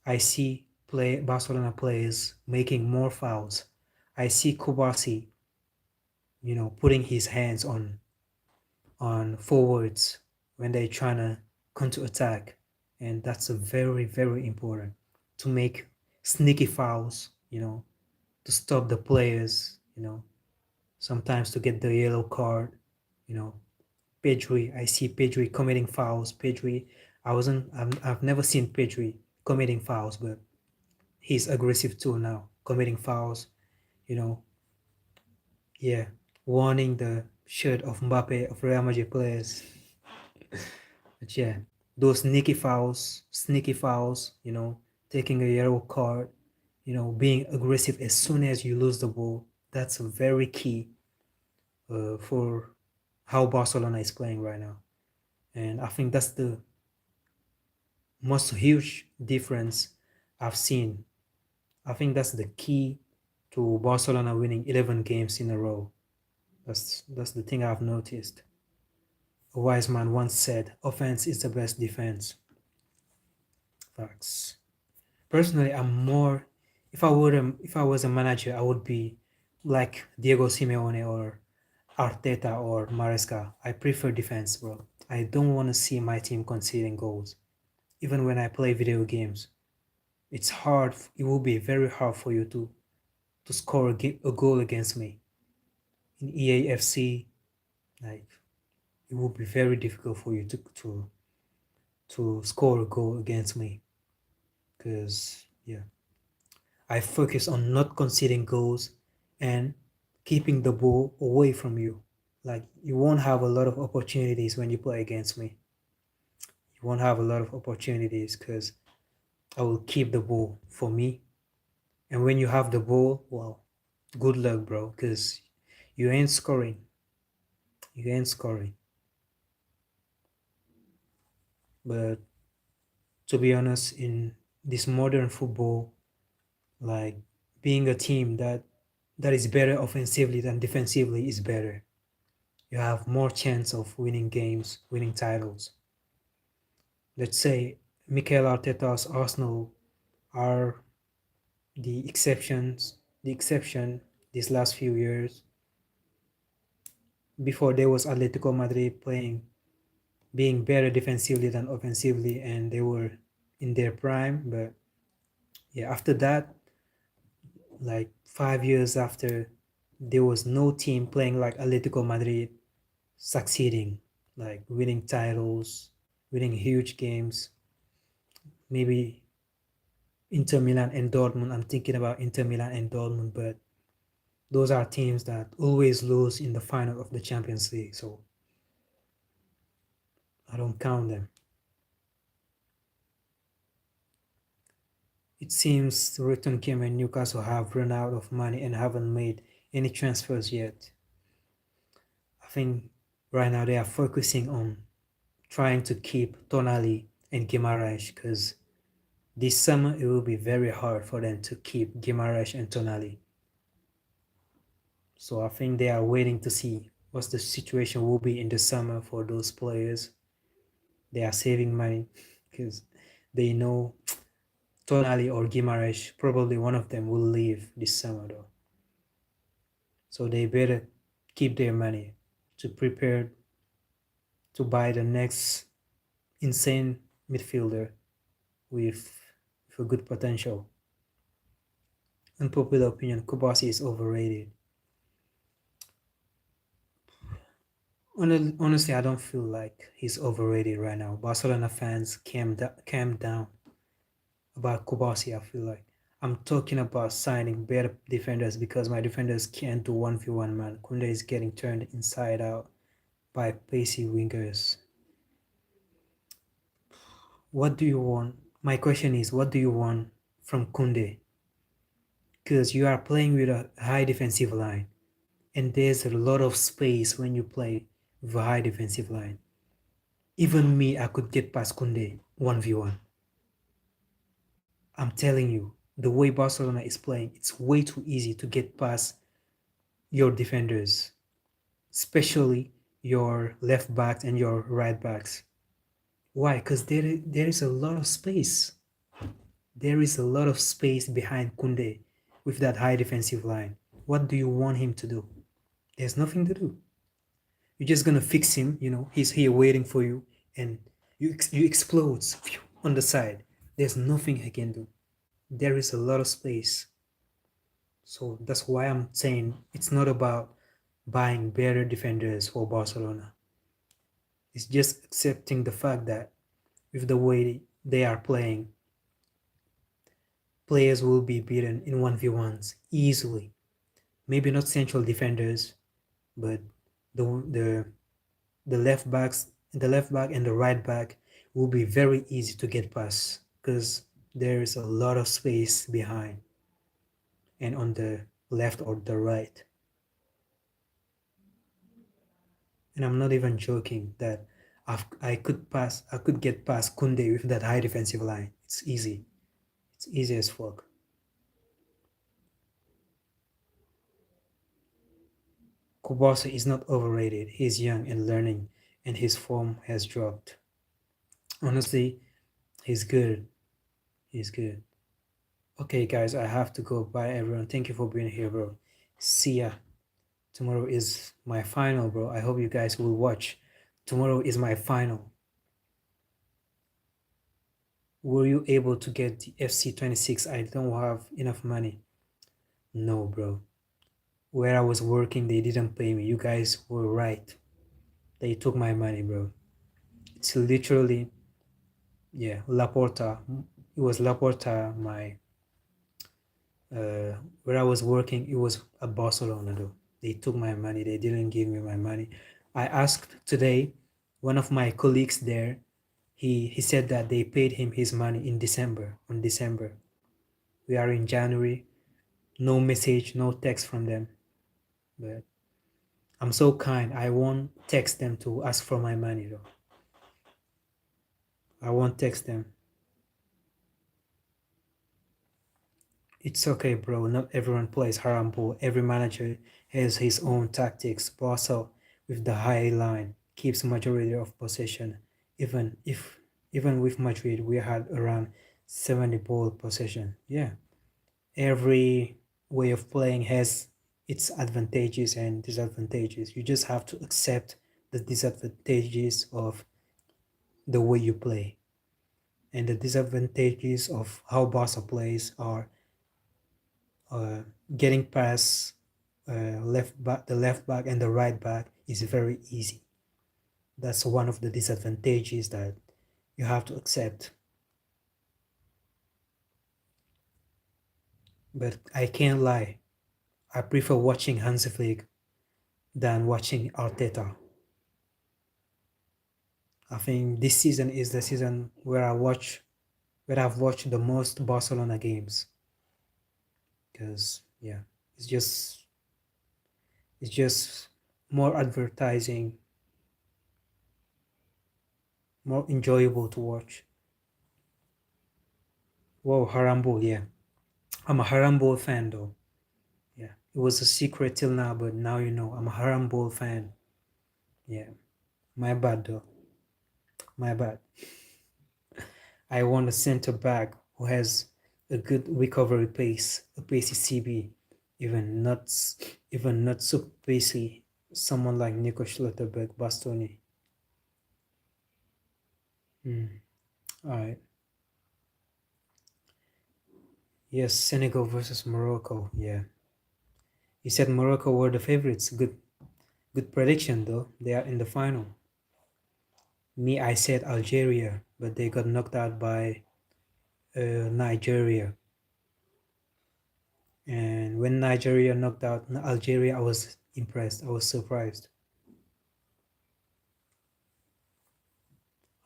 I see Barcelona players making more fouls. I see Kubasi, putting his hands on forwards when they're trying to counter attack, and that's a very, very important to make sneaky fouls. To stop the players. Sometimes to get the yellow card. You know, Pedri. I see Pedri committing fouls. Pedri, I've never seen Pedri committing fouls, but he's aggressive too now, committing fouls. You know, yeah, warning the shirt of Mbappe of Real Madrid players. But yeah, those sneaky fouls, taking a yellow card, being aggressive as soon as you lose the ball. That's very key for how Barcelona is playing right now. And I think that's the most huge difference I've seen. I think that's the key to Barcelona winning 11 games in a row. That's the thing I've noticed. A wise man once said, offense is the best defense. Facts. Personally, I'm more if I was a manager, I would be like Diego Simeone or Arteta or Maresca. I prefer defense, bro. I don't want to see my team conceding goals. Even when I play video games, it's hard. It will be very hard for you to score a goal against me in EAFC. Like it will be very difficult for you to score a goal against me because yeah, I focus on not conceding goals and keeping the ball away from you. Like you won't have a lot of opportunities when you play against me. You won't have a lot of opportunities because I will keep the ball for me. And when you have the ball, well, good luck, bro, because you ain't scoring. You ain't scoring. But to be honest, in this modern football, like being a team that is better offensively than defensively is better. You have more chance of winning games, winning titles. Let's say Mikel Arteta's Arsenal are the exception these last few years. Before there was Atletico Madrid being better defensively than offensively, and they were in their prime. But yeah, after that, like 5 years after, there was no team playing like Atletico Madrid succeeding, like winning titles, winning huge games. Maybe Inter Milan and Dortmund. I'm thinking about Inter Milan and Dortmund, but those are teams that always lose in the final of the Champions League, so I don't count them. It seems Return Kim and Newcastle have run out of money and haven't made any transfers yet. I think right now they are focusing on trying to keep Tonali and Guimaraes because this summer it will be very hard for them to keep Guimaraes and Tonali. So I think they are waiting to see what the situation will be in the summer for those players. They are saving money because they know Tonali or Guimaraes, probably one of them will leave this summer though. So they better keep their money to prepare to buy the next insane midfielder with, with a good potential. Unpopular opinion, Kubasi is overrated. Honestly, I don't feel like he's overrated right now. Barcelona fans calm down about Kubasi. I feel like I'm talking about signing better defenders because my defenders can't do 1v1 man. Kunde is getting turned inside out by pacey wingers. What do you want? My question is, what do you want from Kunde? Because you are playing with a high defensive line, and there's a lot of space when you play with a high defensive line. Even me, I could get past Kunde 1v1. I'm telling you, the way Barcelona is playing, it's way too easy to get past your defenders, especially your left backs and your right backs. Why? Because there is a lot of space. There is a lot of space behind Kunde with that high defensive line. What do you want him to do? There's nothing to do. You're just gonna fix him, he's here waiting for you, and you explode on the side. There's nothing he can do. There is a lot of space. So that's why I'm saying it's not about buying better defenders for Barcelona. It's just accepting the fact that with the way they are playing, players will be beaten in 1v1s easily. Maybe not central defenders, but the left back and the right back will be very easy to get past because there is a lot of space behind and on the left or the right. And I'm not even joking that I could get past Kunde with that high defensive line. It's easy. It's easy as fuck. Kubasa is not overrated. He's young and learning, and his form has dropped. Honestly, he's good. He's good. Okay, guys, I have to go. Bye, everyone. Thank you for being here, bro. See ya. Tomorrow is my final, bro. I hope you guys will watch. Tomorrow is my final. Were you able to get the FC26? I don't have enough money. No, bro. Where I was working, they didn't pay me. You guys were right. They took my money, bro. It's literally, yeah, Laporta. It was Laporta, where I was working, it was at Barcelona, though. They took my money. They didn't give me my money. I asked today, one of my colleagues there, he said that they paid him his money in December, on December. We are in January. No message, no text from them. But I'm so kind. I won't text them to ask for my money, though. I won't text them. It's okay, bro. Not everyone plays haram ball. Every manager has his own tactics. Barca, with the high line, keeps majority of possession. Even if even with Madrid, we had around 70 ball possession. Yeah, every way of playing has its advantages and disadvantages. You just have to accept the disadvantages of the way you play, and the disadvantages of how Barca plays are uh, getting past the left back and the right back is very easy. That's one of the disadvantages that you have to accept. But I can't lie, I prefer watching Hansi Flick than watching Arteta. I think this season is the season where I've watched the most Barcelona games. Because yeah, it's just it's just more advertising, more enjoyable to watch. Whoa, Harambo, yeah. I'm a Harambo fan though. Yeah. It was a secret till now, but now you know. I'm a Harambo fan. Yeah. My bad though. My bad. I want a center back who has a good recovery pace, a pacey CB, even not even not so pacey. Someone like Nico Schlotterbeck, Bastoni. All right. Yes, Senegal versus Morocco. Yeah. You said Morocco were the favorites. Good prediction though. They are in the final. Me, I said Algeria, but they got knocked out by Nigeria. And when Nigeria knocked out Algeria, I was impressed. I was surprised.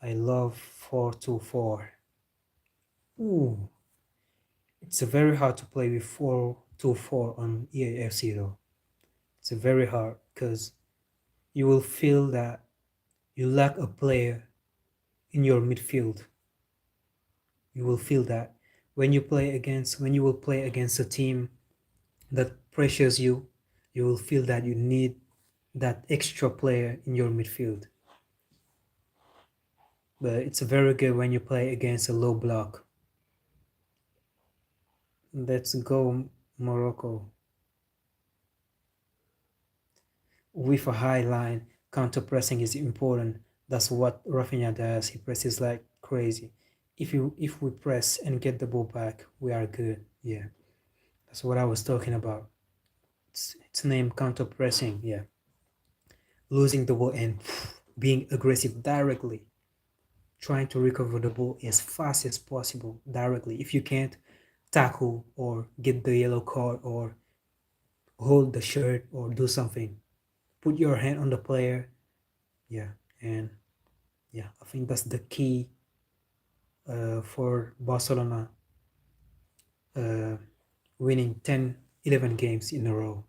I love 4-2-4. Ooh, it's very hard to play with 4-2-4 on EAFC though. It's very hard because you will feel that you lack a player in your midfield. You will feel that when you will play against a team that pressures you, you will feel that you need that extra player in your midfield. But it's very good when you play against a low block. Let's go Morocco. With a high line, counter pressing is important. That's what Rafinha does. He presses like crazy. If we press and get the ball back, we are good. Yeah, that's what I was talking about. It's named counter pressing. Yeah, losing the ball and being aggressive directly, trying to recover the ball as fast as possible directly. If you can't, tackle or get the yellow card or hold the shirt or do something. Put your hand on the player. Yeah, and yeah, I think that's the key for Barcelona uh, winning 10, 11 games in a row.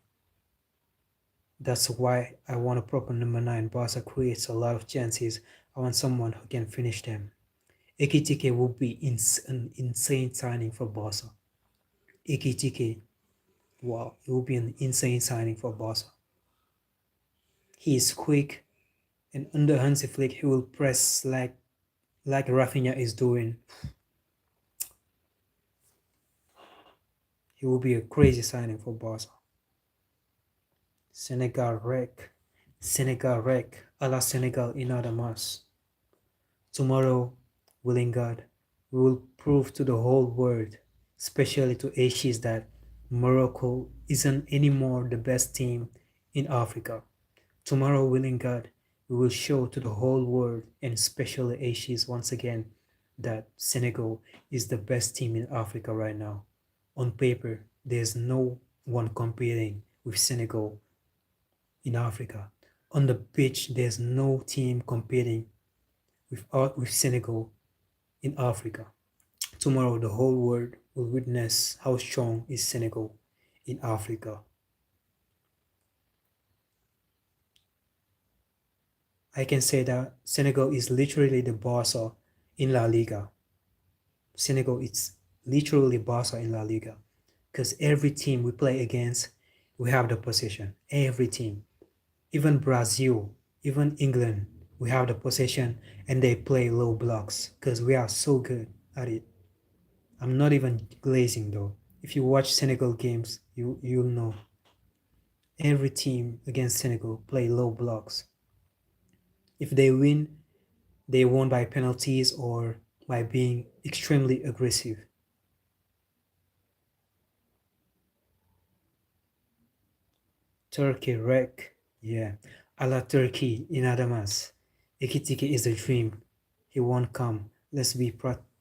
That's why I want a proper number 9. Barca creates a lot of chances. I want someone who can finish them. Ekitike will be an insane signing for Barca. Ekitike, wow, it will be an insane signing for Barca. He is quick, and under Hansi Flick, he will press like Rafinha is doing. He will be a crazy signing for Barca. Senegal wreck. Senegal wreck. A la Senegal in Adamas. Tomorrow, willing God, we will prove to the whole world, especially to Asians, that Morocco isn't anymore the best team in Africa. Tomorrow, willing God, we will show to the whole world, and especially Asians once again, that Senegal is the best team in Africa right now. On paper, there's no one competing with Senegal in Africa. On the pitch, there's no team competing with Senegal in Africa. Tomorrow, the whole world will witness how strong is Senegal in Africa. I can say that Senegal is literally the Barca in La Liga. Senegal is literally Barca in La Liga, because every team we play against, we have the possession. Every team, even Brazil, even England, we have the possession and they play low blocks because we are so good at it. I'm not even glazing though. If you watch Senegal games, you'll know. Every team against Senegal play low blocks. If they win, they won by penalties or by being extremely aggressive. Turkey wreck, yeah. A la Turkey in Adamas. Ekitike is a dream. He won't come. Let's be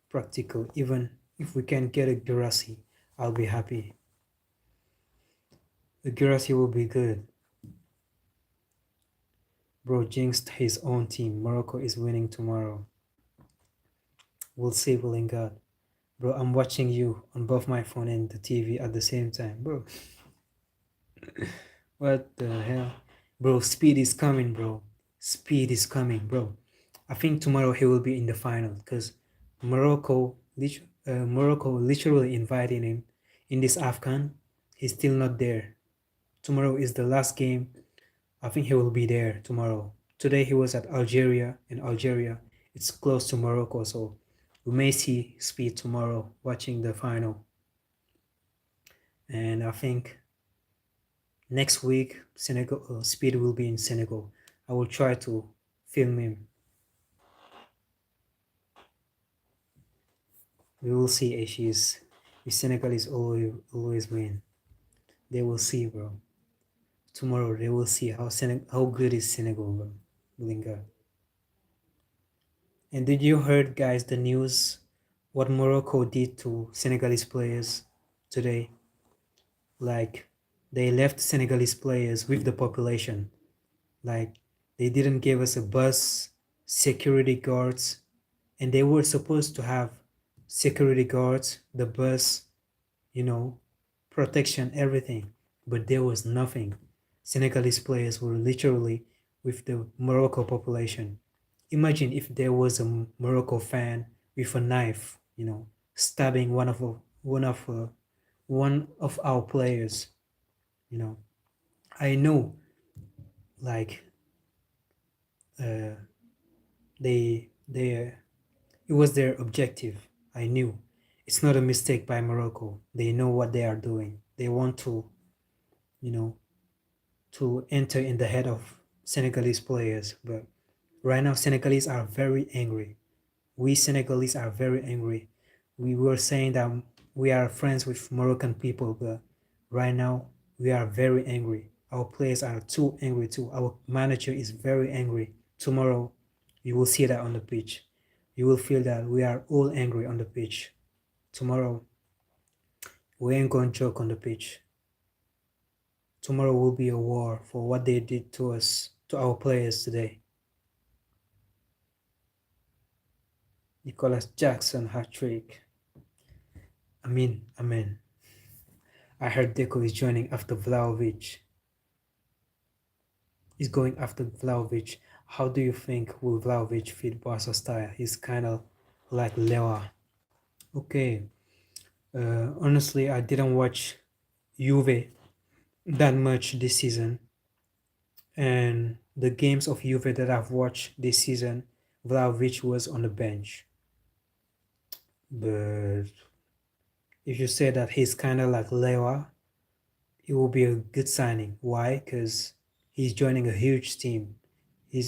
practical. Even if we can get a Girassi, I'll be happy. The Girassi will be good. Bro jinxed his own team. Morocco is winning tomorrow. We'll see, willing God. Bro, I'm watching you on both my phone and the TV at the same time. Bro, what the hell? Bro, speed is coming, bro. Speed is coming, bro. I think tomorrow he will be in the final because Morocco literally inviting him in this AFCON. He's still not there. Tomorrow is the last game. I think he will be there tomorrow. Today he was at Algeria, and Algeria, it's close to Morocco, so we may see Speed tomorrow watching the final. And I think next week Senegal Speed will be in Senegal. I will try to film him. We will see, Ashes. If Senegal is always win, they will see, bro. Tomorrow they will see how good is Senegal, bro. Lingard. And did you heard, guys, the news? What Morocco did to Senegalese players today? Like, they left Senegalese players with the population. Like, they didn't give us a bus, security guards, and they were supposed to have security guards, the bus, you know, protection, everything. But there was nothing. Senegalese players were literally with the Morocco population. Imagine if there was a Morocco fan with a knife, stabbing one of our players. You know, I know, like, uh, they it was their objective. I knew it's not a mistake by Morocco. They know what they are doing. They want to, you know, to enter in the head of Senegalese players. But right now, Senegalese are very angry. We Senegalese are very angry. We were saying that we are friends with Moroccan people, but right now we are very angry. Our players are too angry too. Our manager is very angry. Tomorrow, you will see that on the pitch. You will feel that we are all angry on the pitch. Tomorrow, we ain't going to joke on the pitch. Tomorrow will be a war for what they did to us, to our players today. Nicholas Jackson hat-trick. Amen. I heard Deco is joining after Vlahovic. He's going after Vlahovic. How do you think will Vlahovic fit Barca style? He's kind of like Lewa. Okay. Honestly, I didn't watch Juve that much this season. And the games of Juve that I've watched this season, Vlahovic was on the bench. But if you say that he's kind of like Lewa, it will be a good signing. Why? Because he's joining a huge team. He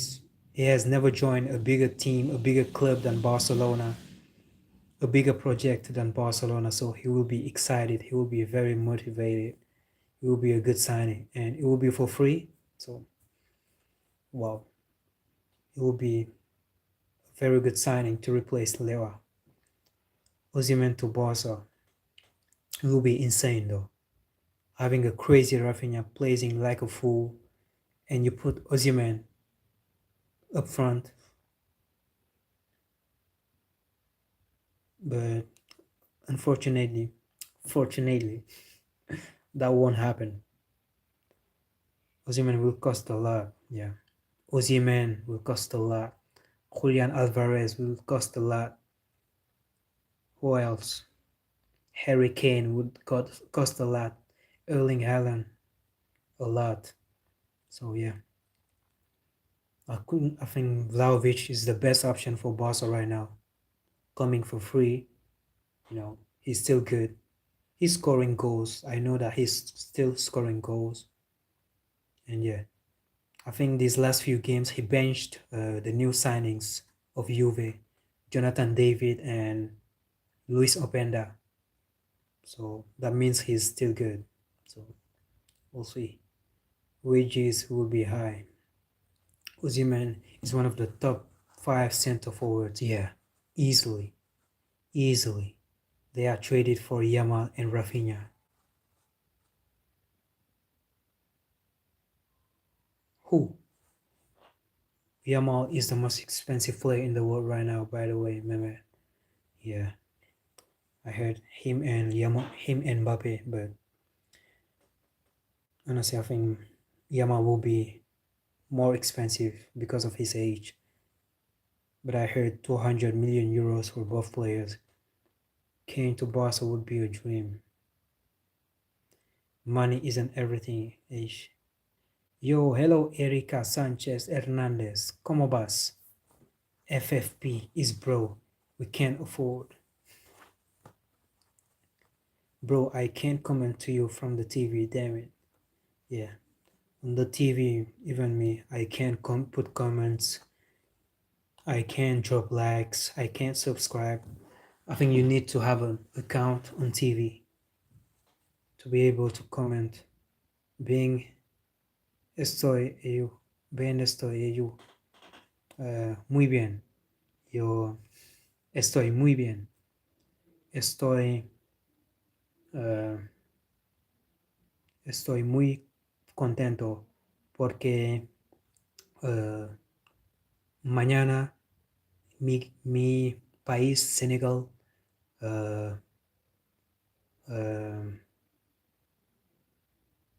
has never joined a bigger team, a bigger club than Barcelona, a bigger project than Barcelona. So he will be excited. He will be very motivated. It will be a good signing, and it will be for free. So, wow, it will be a very good signing to replace Lewa. Osimhen to Barca. It will be insane though. Having a crazy Rafinha playing like a fool, and you put Osimhen up front. But fortunately, that won't happen. Osimhen will cost a lot. Yeah, Osimhen will cost a lot. Julian Alvarez will cost a lot. Who else? Harry Kane would cost a lot. Erling Haaland, a lot. So yeah, I think Vlahovic is the best option for Barca right now. Coming for free, he's still good. He's scoring goals. I know that he's still scoring goals. And yeah, I think these last few games he benched the new signings of Juve, Jonathan David and Luis Openda. So that means he's still good. So we'll see. Wages will be high. Osimhen is one of the top 5 center forwards. Yeah, easily. They are traded for Yamal and Rafinha. Who? Yamal is the most expensive player in the world right now, by the way, Mehmet. Yeah, I heard him and Mbappe, but honestly, I think Yamal will be more expensive because of his age. But I heard 200 million euros for both players. Kane to Barca would be a dream. Money isn't everything, Ish. Yo, hello Erika Sanchez Hernandez. ¿Cómo vas? FFP is bro. We can't afford. Bro, I can't comment to you from the TV, damn it. Yeah. On the TV, even me, I can't put comments. I can't drop likes. I can't subscribe. I think you need to have an account on TV to be able to comment. Being estoy yo. Muy bien. Yo estoy muy bien. Estoy uh, estoy muy contento porque mañana mi país, Senegal,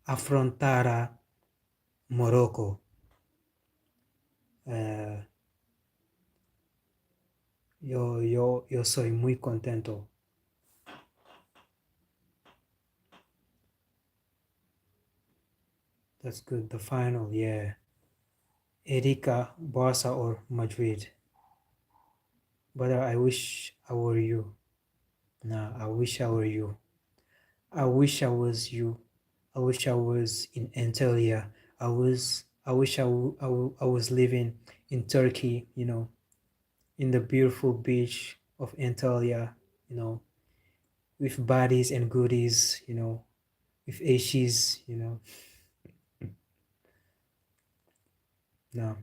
afrontará Morocco. Yo soy muy contento. That's good. The final, yeah. Erika, Barca or Madrid. Brother, I wish I were you. Nah, I wish I were you. I wish I was you. I wish I was in Antalya. I wish I was living in Turkey, in the beautiful beach of Antalya, with bodies and goodies, with Ashes, No.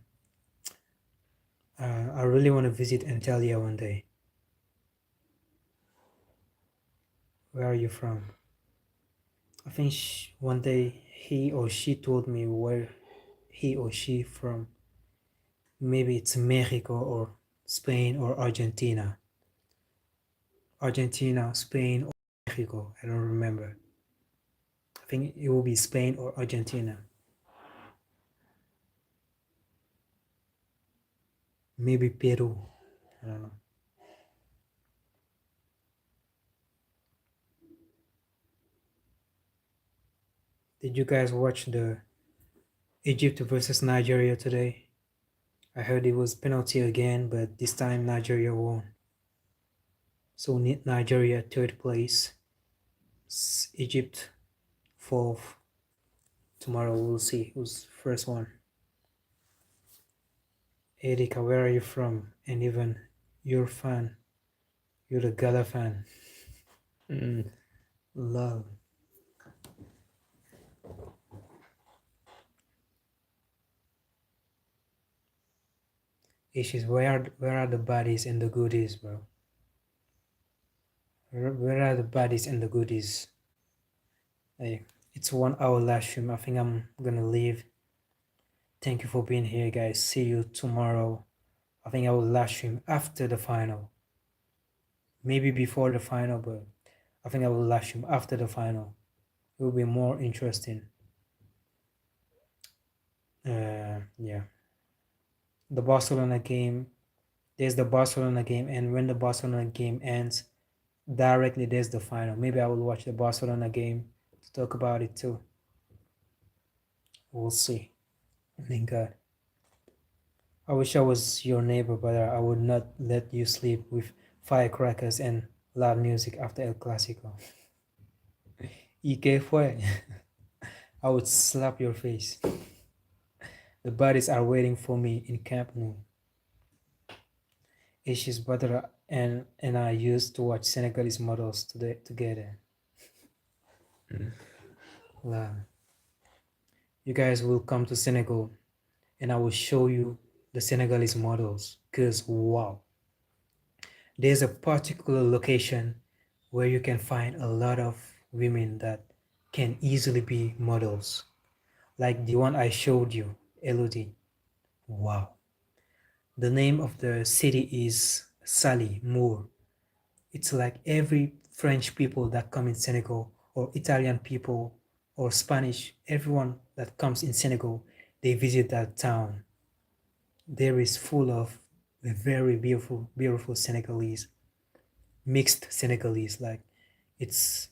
I really want to visit Antalya one day. Where are you from? I think one day he or she told me where he or she from. Maybe it's Mexico or Spain or Argentina. Argentina, Spain, or Mexico. I don't remember. I think it will be Spain or Argentina. Maybe Peru. I don't know. Did you guys watch the Egypt versus Nigeria today? I heard it was penalty again, but this time Nigeria won. So Nigeria third place, Egypt fourth. Tomorrow we'll see who's first one. Erika, where are you from? And even you're fan. You're a Gala fan. Love. Issues. Where are the baddies and the goodies, bro? Where are the baddies and the goodies? Hey, it's 1 hour live stream. I think I'm gonna leave. Thank you for being here, guys. See you tomorrow. I think I will live stream after the final. Maybe before the final, but I think I will live stream after the final. It will be more interesting. Yeah. The Barcelona game. There's the Barcelona game, and when the Barcelona game ends, directly there's the final. Maybe I will watch the Barcelona game to talk about it too. We'll see. Thank God. I wish I was your neighbor, but I would not let you sleep with firecrackers and loud music after El Clasico. ¿Y qué fue? I would slap your face. The bodies are waiting for me in Camp Nou. Ishi's brother and I used to watch Senegalese models together. Wow. You guys will come to Senegal and I will show you the Senegalese models, because wow. There's a particular location where you can find a lot of women that can easily be models. Like the one I showed you, Elodie. Wow. The name of the city is Sali, Moor. It's like every French people that come in Senegal, or Italian people, or Spanish, everyone that comes in Senegal, they visit that town. There is full of very beautiful, beautiful Senegalese, mixed Senegalese. Like it's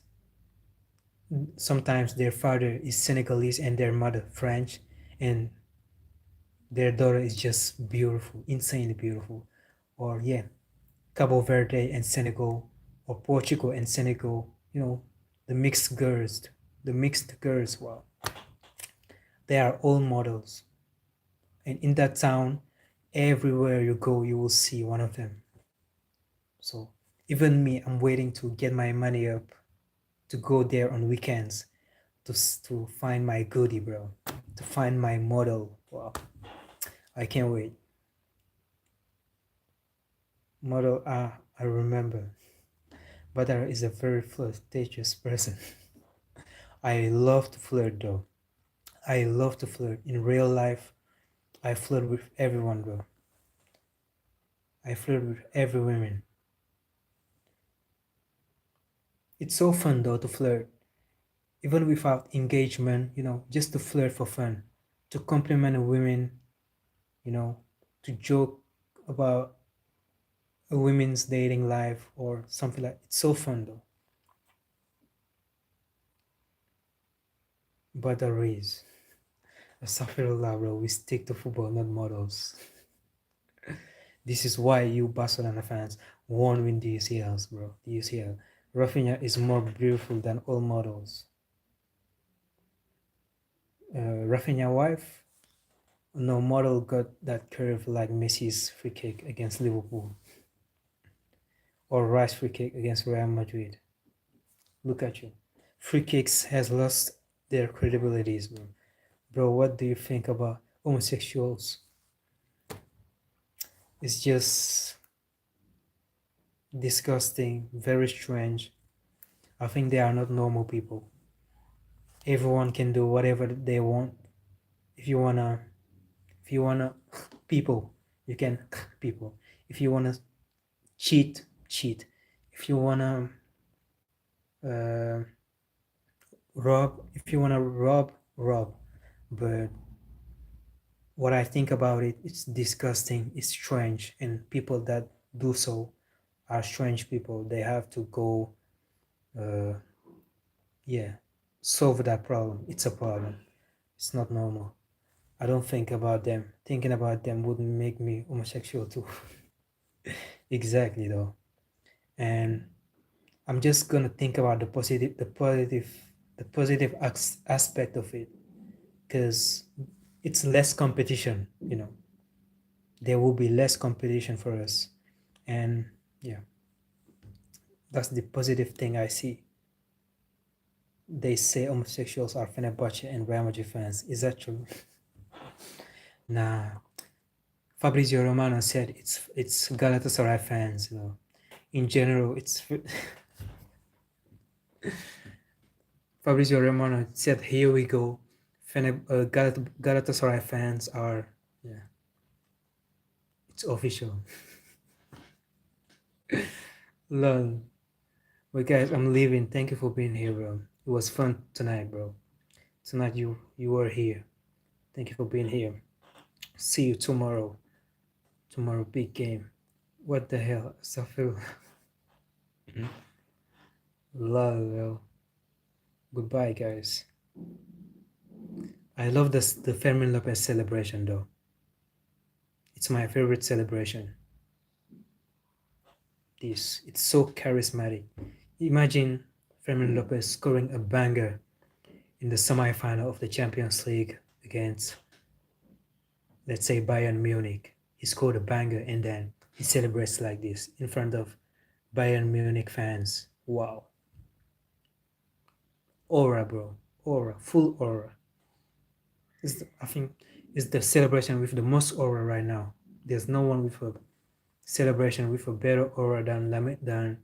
sometimes their father is Senegalese and their mother French, and their daughter is just beautiful, insanely beautiful. Or yeah, Cabo Verde and Senegal, or Portugal and Senegal, the mixed girls, wow, they are all models. And in that town, everywhere you go, you will see one of them. So even me, I'm waiting to get my money up to go there on weekends to find my goodie, bro, to find my model. Wow, I can't wait. Model, I remember. Badar is a very flirtatious person. I love to flirt though. I love to flirt. In real life, I flirt with everyone, bro. I flirt with every woman. It's so fun though to flirt. Even without engagement, just to flirt for fun. To compliment a woman, to joke about a women's dating life or something like it's so fun though. But there is. Astaghfirullah, bro. We stick to football, not models. This is why you Barcelona fans won't win the UCLs, bro. The UCL. Rafinha is more beautiful than all models. Rafinha wife? No model got that curve like Messi's free kick against Liverpool. Or Rice free kick against Real Madrid. Look at you. Free kicks has lost their credibilities, bro. Bro, what do you think about homosexuals? It's just disgusting, very strange. I think they are not normal people. Everyone can do whatever they want. If you wanna people, you can people. If you wanna cheat, cheat. if you wanna uh, rob. But what I think about it, it's disgusting, it's strange, and people that do so are strange people. They have to go, uh, yeah, solve that problem. It's a problem. It's not normal. I don't think about them. Thinking about them would make me homosexual too. Exactly though. And I'm just gonna think about the positive aspect of it, because it's less competition. There will be less competition for us, and yeah, that's the positive thing I see. They say homosexuals are Fenerbahce and Real Madrid fans. Is that true? Nah. Fabrizio Romano said it's Galatasaray fans. In general, it's Fabrizio Romano said, "Here we go. Galatasaray fans are, yeah, it's official." Lol. But guys, I'm leaving. Thank you for being here, bro. It was fun tonight, bro. Tonight you were here. Thank you for being here. See you tomorrow. Tomorrow, big game. What the hell? Safil. Lol. Goodbye, guys. I love the Fermin Lopez celebration, though. It's my favorite celebration. It's so charismatic. Imagine Fermin Lopez scoring a banger in the semi-final of the Champions League against, let's say, Bayern Munich. He scored a banger and then he celebrates like this in front of Bayern Munich fans. Wow. Aura, bro. Aura. Full aura. I think it's the celebration with the most aura right now. There's no one with a celebration with a better aura than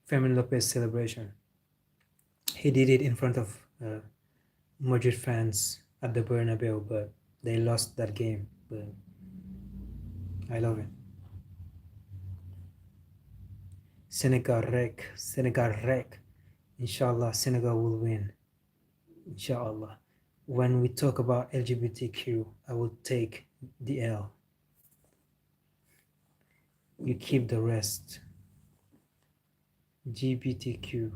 Fermin Lopez celebration. He did it in front of Madrid fans at the Bernabeu, but they lost that game. But I love it. Senegal wreck. Senegal wreck. Inshallah, Senegal will win. Inshallah. When we talk about LGBTQ, I will take the L. You keep the rest. GBTQ.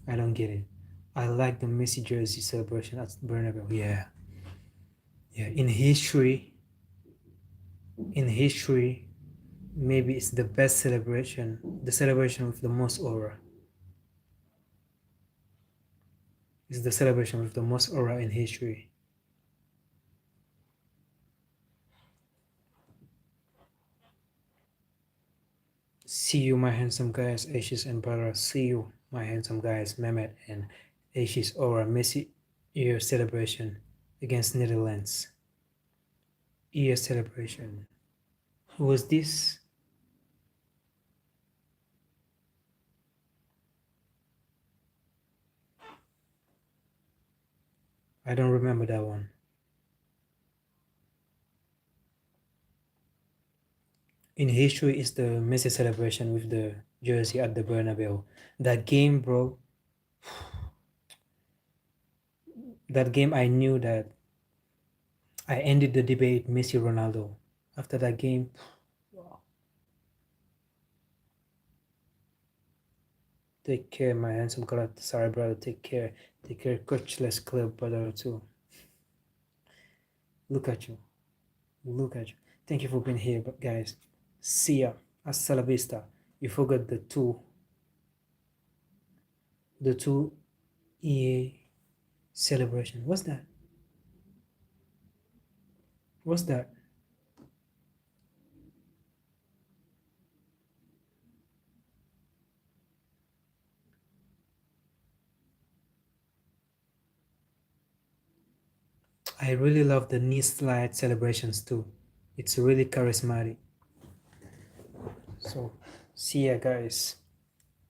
I don't get it. I like the Messi jersey celebration at Bernabeu. Yeah. Yeah. In history, maybe it's the best celebration, the celebration with the most aura. It's the celebration with the most aura in history. See you, my handsome guys, Ashes and Bara. See you, my handsome guys, Mehmet and Ashes Aura Messi year celebration against Netherlands. Year celebration. Who was this? I don't remember that one. In history, it's the Messi celebration with the jersey at the Bernabeu. That game, bro. That game, I knew that I ended the debate Messi Ronaldo. After that game, wow. Take care, my handsome Galatasaray brother. Take care. Take care, coachless club brother too. Look at you. Look at you. Thank you for being here, guys. See ya. Hasta la vista. You forgot the two EA celebration. What's that? What's that? I really love the knee slide celebrations too. It's really charismatic. So, see ya, guys.